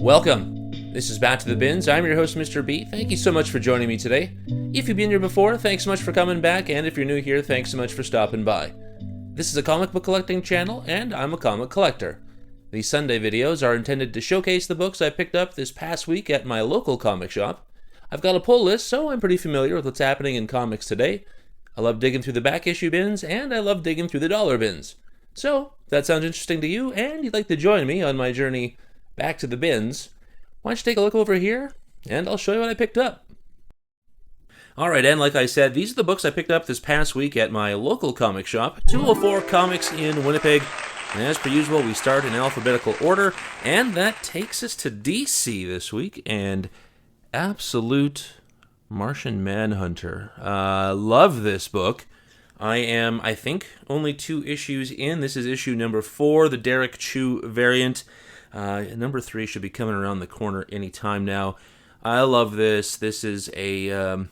Welcome. This is Back to the Bins. I'm your host, Mr. B. Thank you so much for joining me today. If you've been here before, thanks so much for coming back, and if you're new here, thanks so much for stopping by. This is a comic book collecting channel, and I'm a comic collector. These Sunday videos are intended to showcase the books I picked up this past week at my local comic shop. I've got a pull list, so I'm pretty familiar with what's happening in comics today. I love digging through the back issue bins, and I love digging through the dollar bins. So, if that sounds interesting to you, and you'd like to join me on my journey back to the bins, why don't you take a look over here, and I'll show you what I picked up. Alright, and like I said, these are the books I picked up this past week at my local comic shop, 204 Comics in Winnipeg. And as per usual, we start in alphabetical order, and that takes us to DC this week, and Absolute Martian Manhunter. Love this book. I am, I think, only 2 issues in. This is issue number 4, the Derrick Chew variant. Number 3 should be coming around the corner any time now. I love this. This is a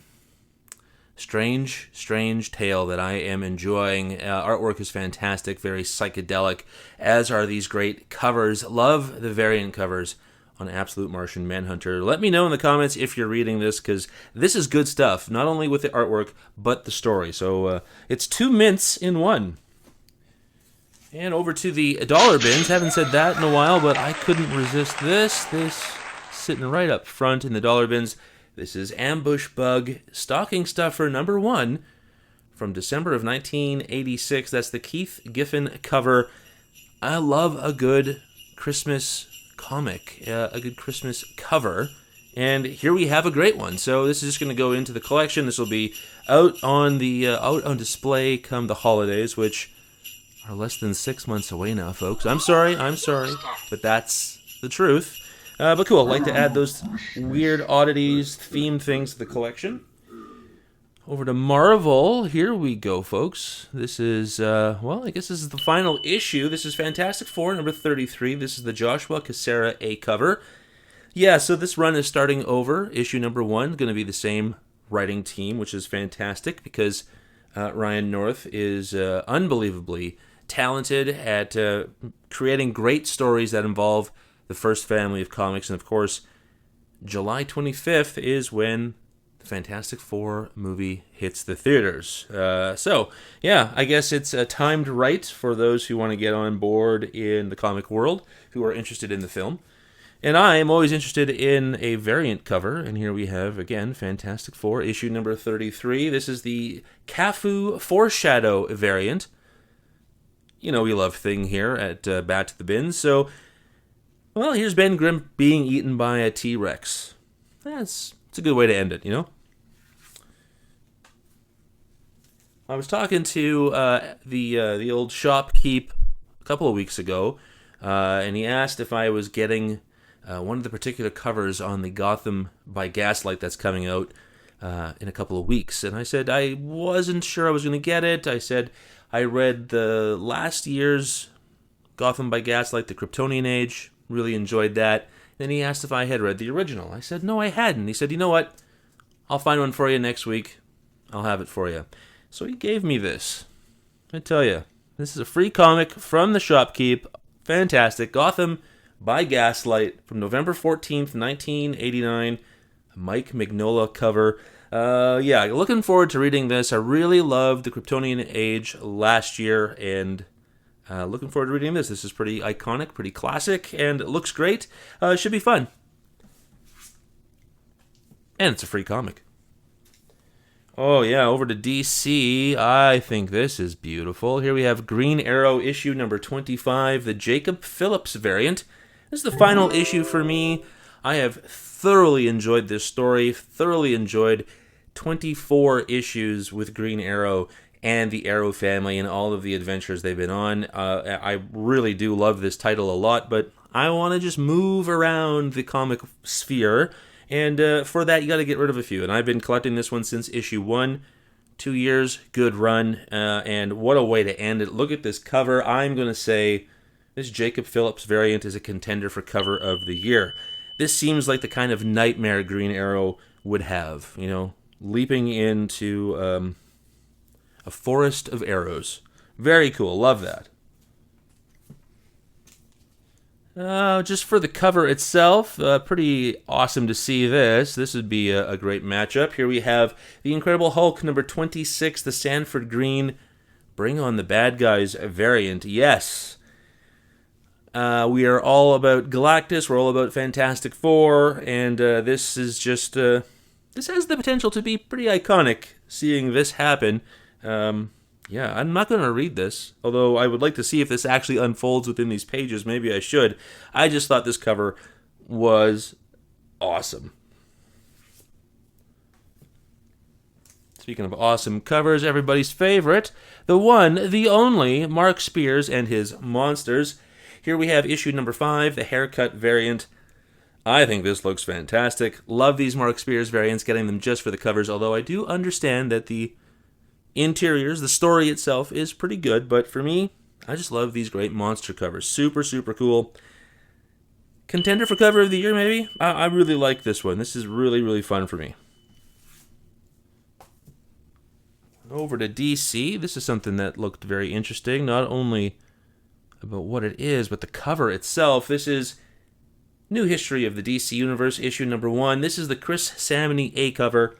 strange tale that I am enjoying. Artwork is fantastic, very psychedelic, as are these great covers. Love the variant covers on Absolute Martian Manhunter. Let me know in the comments if you're reading this, because this is good stuff, not only with the artwork, but the story. So it's 2 mints in one. And over to the dollar bins. Haven't said that in a while, but I couldn't resist this. This sitting right up front in the dollar bins. This is Ambush Bug Stocking Stuffer number 1 from December of 1986. That's the Keith Giffen cover. I love a good Christmas comic, a good Christmas cover, and here we have a great one. So this is just going to go into the collection. This will be out on display come the holidays, which are less than 6 months away now, folks. I'm sorry, but that's the truth. But cool, I'd like to add those weird oddities, theme things to the collection. Over to Marvel, here we go, folks. This is, I guess this is the final issue. This is Fantastic Four, number 33. This is the Joshua Cassara A cover. Yeah, so this run is starting over. Issue number 1, going to be the same writing team, which is fantastic because Ryan North is unbelievably talented at creating great stories that involve the first family of comics. And of course, July 25th is when Fantastic Four movie hits the theaters. So, yeah, I guess it's timed right for those who want to get on board in the comic world, who are interested in the film. And I am always interested in a variant cover, and here we have, again, Fantastic Four, issue number 33. This is the CAFU foreshadow variant. You know, we love Thing here at Back to the Bins. So, well, here's Ben Grimm being eaten by a T-Rex. It's a good way to end it, you know? I was talking to the old shopkeep a couple of weeks ago, and he asked if I was getting one of the particular covers on the Gotham by Gaslight that's coming out in a couple of weeks. And I said I wasn't sure I was going to get it. I said I read the last year's Gotham by Gaslight, The Kryptonian Age, really enjoyed that. Then he asked if I had read the original. I said no, I hadn't. He said, you know what? I'll find one for you next week. I'll have it for you. So he gave me this. I tell you, this is a free comic from the shopkeep. Fantastic. Gotham by Gaslight from November 14th, 1989. Mike Mignola cover. Yeah, looking forward to reading this. I really loved The Kryptonian Age last year, and looking forward to reading this. This is pretty iconic, pretty classic, and it looks great. It should be fun. And it's a free comic. Oh, yeah, over to DC. I think this is beautiful. Here we have Green Arrow issue number 25, the Jacob Phillips variant. This is the final issue for me. I have thoroughly enjoyed this story, thoroughly enjoyed 24 issues with Green Arrow and the Arrow family and all of the adventures they've been on. I really do love this title a lot, but I want to just move around the comic sphere. And for that, you got to get rid of a few. And I've been collecting this one since issue 1. 2 years, good run. And what a way to end it. Look at this cover. I'm going to say this Jacob Phillips variant is a contender for cover of the year. This seems like the kind of nightmare Green Arrow would have. You know, leaping into a forest of arrows. Very cool. Love that. Just for the cover itself, pretty awesome to see this. This would be a great matchup. Here we have the Incredible Hulk number 26, the Sanford Green Bring on the Bad Guys variant. Yes. We are all about Galactus. We're all about Fantastic Four. And this is just... this has the potential to be pretty iconic, seeing this happen. Yeah, I'm not going to read this, although I would like to see if this actually unfolds within these pages. Maybe I should. I just thought this cover was awesome. Speaking of awesome covers, everybody's favorite, the one, the only, Mark Spears and his Monsters. Here we have issue number 5, the haircut variant. I think this looks fantastic. Love these Mark Spears variants, getting them just for the covers, although I do understand that the interiors, the story itself, is pretty good, but for me, I just love these great monster covers. Super, super cool. Contender for cover of the year, maybe? I really like this one. This is really, really fun for me. Over to DC. This is something that looked very interesting, not only about what it is, but the cover itself. This is New History of the DC Universe, issue number 1. This is the Chris Samnee A cover.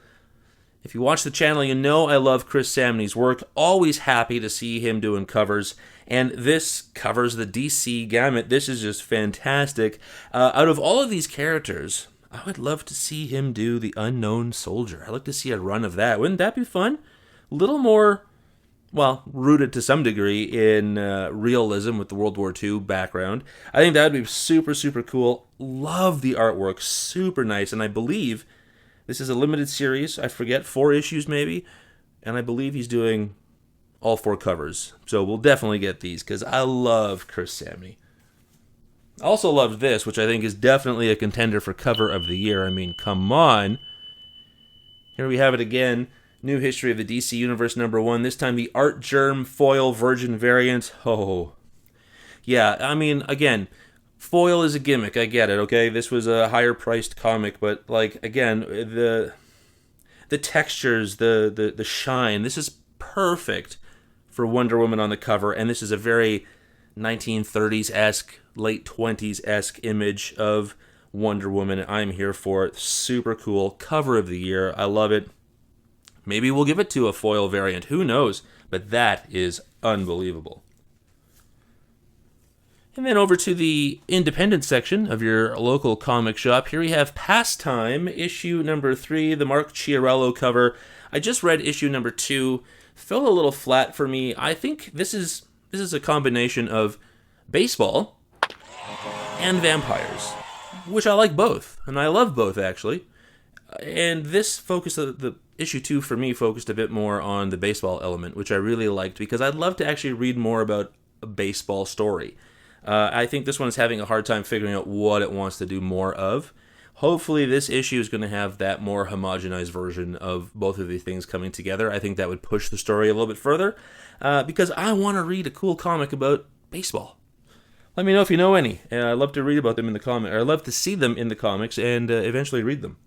If you watch the channel, you know I love Chris Samnee's work. Always happy to see him doing covers. And this covers the DC gamut. This is just fantastic. Out of all of these characters, I would love to see him do the Unknown Soldier. I'd like to see a run of that. Wouldn't that be fun? A little more, well, rooted to some degree in realism with the World War II background. I think that would be super, super cool. Love the artwork. Super nice. And I believe this is a limited series. I forget, 4 issues maybe. And I believe he's doing all 4 covers. So we'll definitely get these because I love Chris Samnee. I also loved this, which I think is definitely a contender for cover of the year. I mean, come on. Here we have it again. New History of the DC Universe number 1. This time the Art Germ Foil Virgin variant. Oh. Yeah, I mean, again, foil is a gimmick. I get it, okay? This was a higher priced comic, but, like, again, the textures, the shine, this is perfect for Wonder Woman on the cover, and this is a very 1930s-esque, late 20s-esque image of Wonder Woman. I'm here for it. Super cool. Cover of the year. I love it. Maybe we'll give it to a foil variant. Who knows? But that is unbelievable. And then over to the independent section of your local comic shop. Here we have Pastime, issue number 3, the Mark Chiarello cover. I just read issue number 2. Fell a little flat for me. I think this is a combination of baseball and vampires, which I like both, and I love both actually. And this focused, the issue 2 for me focused a bit more on the baseball element, which I really liked because I'd love to actually read more about a baseball story. I think this one's having a hard time figuring out what it wants to do more of. Hopefully this issue is going to have that more homogenized version of both of these things coming together. I think that would push the story a little bit further because I want to read a cool comic about baseball. Let me know if you know any. I'd love to read about them in the comic, or I'd love to see them in the comics and eventually read them.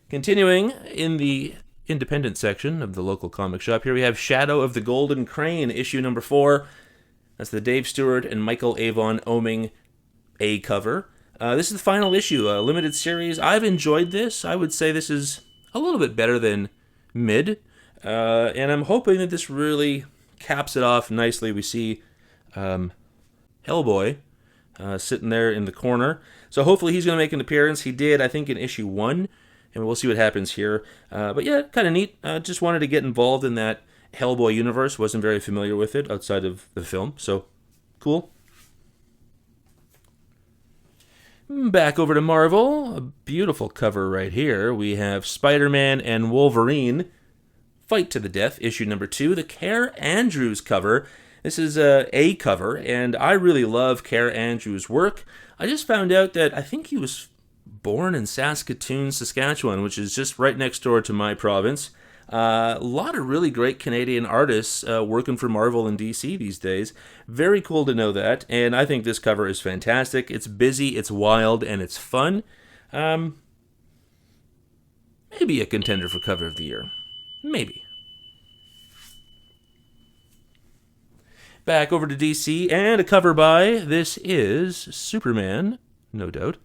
Continuing in the independent section of the local comic shop, here we have Shadow of the Golden Crane, issue number 4. That's the Dave Stewart and Michael Avon Oeming A cover. This is the final issue, a limited series. I've enjoyed this. I would say this is a little bit better than mid. And I'm hoping that this really caps it off nicely. We see Hellboy sitting there in the corner. So hopefully he's going to make an appearance. He did, I think, in issue 1. And we'll see what happens here. But yeah, kind of neat. Just wanted to get involved in that Hellboy universe. Wasn't very familiar with it outside of the film. So, cool. Back over to Marvel. A beautiful cover right here. We have Spider-Man and Wolverine Fight to the Death, issue number 2. The Care Andrews cover. This is a cover, and I really love Care Andrews' work. I just found out that I think he was born in Saskatoon, Saskatchewan, which is just right next door to my province. A lot of really great Canadian artists working for Marvel and DC these days. Very cool to know that, and I think this cover is fantastic. It's busy, it's wild, and it's fun. Maybe a contender for cover of the year. Maybe. Back over to DC, and a cover by, this is Superman, no doubt.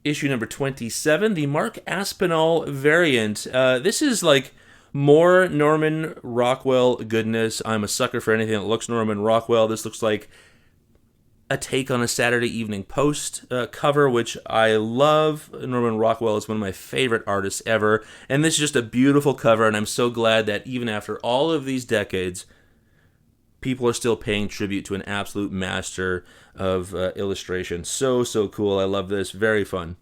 Issue number 27, the Mark Aspinall variant. This is like more Norman Rockwell goodness. I'm a sucker for anything that looks Norman Rockwell. This looks like a take on a Saturday Evening Post cover, which I love. Norman Rockwell is one of my favorite artists ever, and this is just a beautiful cover, and I'm so glad that even after all of these decades, people are still paying tribute to an absolute master of illustration. So cool. I love this. Very fun.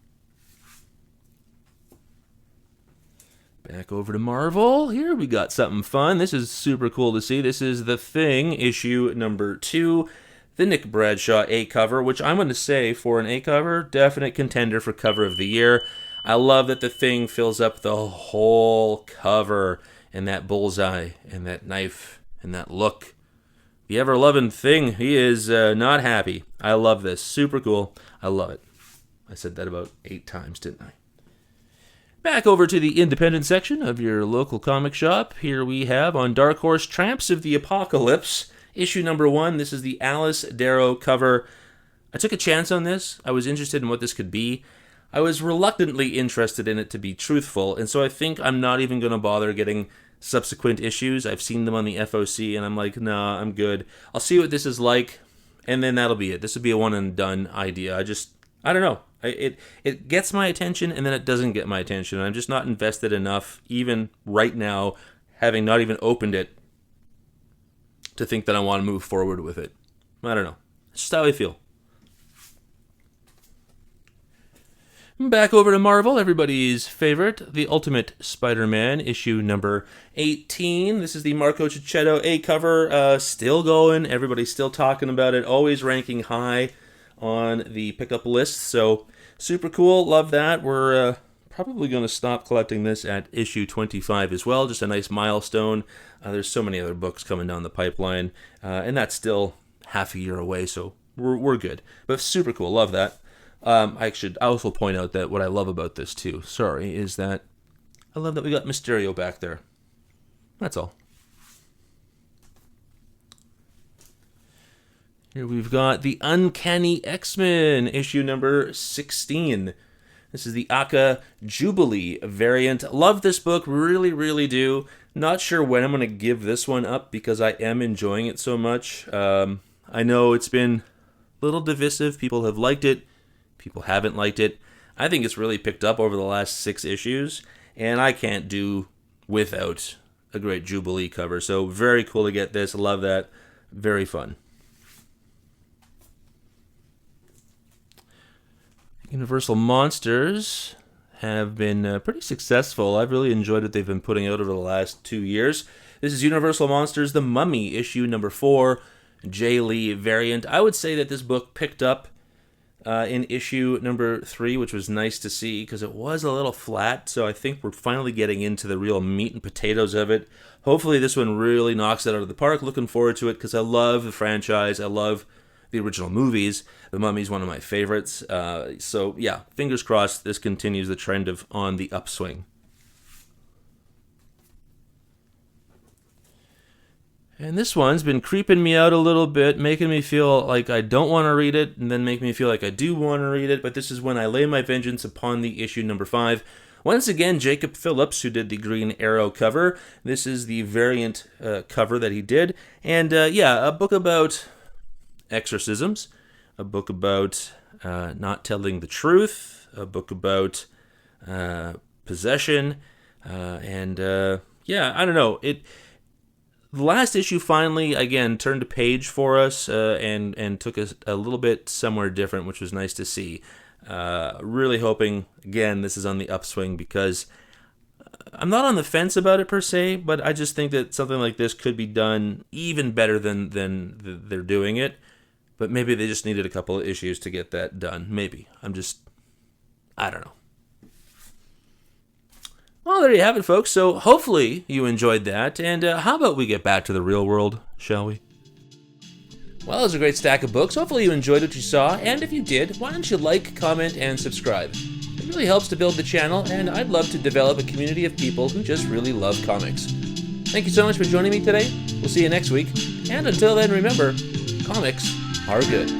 Back over to Marvel. Here we got something fun. This is super cool to see. This is The Thing, issue number 2. The Nick Bradshaw A cover, which I'm going to say, for an A cover, definite contender for cover of the year. I love that The Thing fills up the whole cover, and that bullseye, and that knife, and that look. The ever-loving Thing, he is not happy. I love this. Super cool. I love it. I said that about 8 times, didn't I? Back over to the independent section of your local comic shop. Here we have on Dark Horse, Tramps of the Apocalypse, issue number 1. This is the Alice Darrow cover. I took a chance on this. I was interested in what this could be. I was reluctantly interested in it, to be truthful, and so I think I'm not even going to bother getting subsequent issues. I've seen them on the FOC, and I'm like, nah, I'm good. I'll see what this is like, and then that'll be it. This would be a one-and-done idea. I don't know. It gets my attention, and then it doesn't get my attention. I'm just not invested enough, even right now, having not even opened it, to think that I want to move forward with it. I don't know. It's just how I feel. Back over to Marvel, everybody's favorite, The Ultimate Spider-Man, issue number 18. This is the Marco Cicchetto A cover, still going. Everybody's still talking about it, always ranking high on the pickup list, so super cool, love that. We're probably going to stop collecting this at issue 25 as well, just a nice milestone. There's so many other books coming down the pipeline, and that's still half a year away, so we're good. But super cool, love that. I should also point out that what I love about this too, is that I love that we got Mysterio back there. That's all. Here we've got the Uncanny X-Men, issue number 16. This is the Aka Jubilee variant. Love this book, really do. Not sure when I'm going to give this one up because I am enjoying it so much. I know it's been a little divisive. People have liked it. People haven't liked it. I think it's really picked up over the last 6 issues, and I can't do without a great Jubilee cover. So very cool to get this. Love that. Very fun. Universal Monsters have been pretty successful. I've really enjoyed what they've been putting out over the last 2 years. This is Universal Monsters, The Mummy, issue number 4, Jay Lee variant. I would say that this book picked up in issue number 3, which was nice to see because it was a little flat, so I think we're finally getting into the real meat and potatoes of it. Hopefully this one really knocks it out of the park. Looking forward to it because I love the franchise. I love the original movies. The Mummy's one of my favorites. So yeah, fingers crossed this continues the trend of on the upswing. And this one's been creeping me out a little bit, making me feel like I don't want to read it, and then make me feel like I do want to read it, but this is When I Lay My Vengeance Upon Thee, issue number 5. Once again, Jacob Phillips, who did the Green Arrow cover. This is the variant cover that he did. And yeah, a book about exorcisms, a book about not telling the truth, a book about possession, and yeah, I don't know. The last issue finally, again, turned a page for us and took us a little bit somewhere different, which was nice to see. Really hoping, again, this is on the upswing because I'm not on the fence about it per se, but I just think that something like this could be done even better than they're doing it. But maybe they just needed a couple of issues to get that done. Maybe. I don't know. Well, there you have it, folks. So hopefully you enjoyed that. And how about we get back to the real world, shall we? Well, it was a great stack of books. Hopefully you enjoyed what you saw. And if you did, why don't you like, comment, and subscribe? It really helps to build the channel, and I'd love to develop a community of people who just really love comics. Thank you so much for joining me today. We'll see you next week. And until then, remember, comics are good.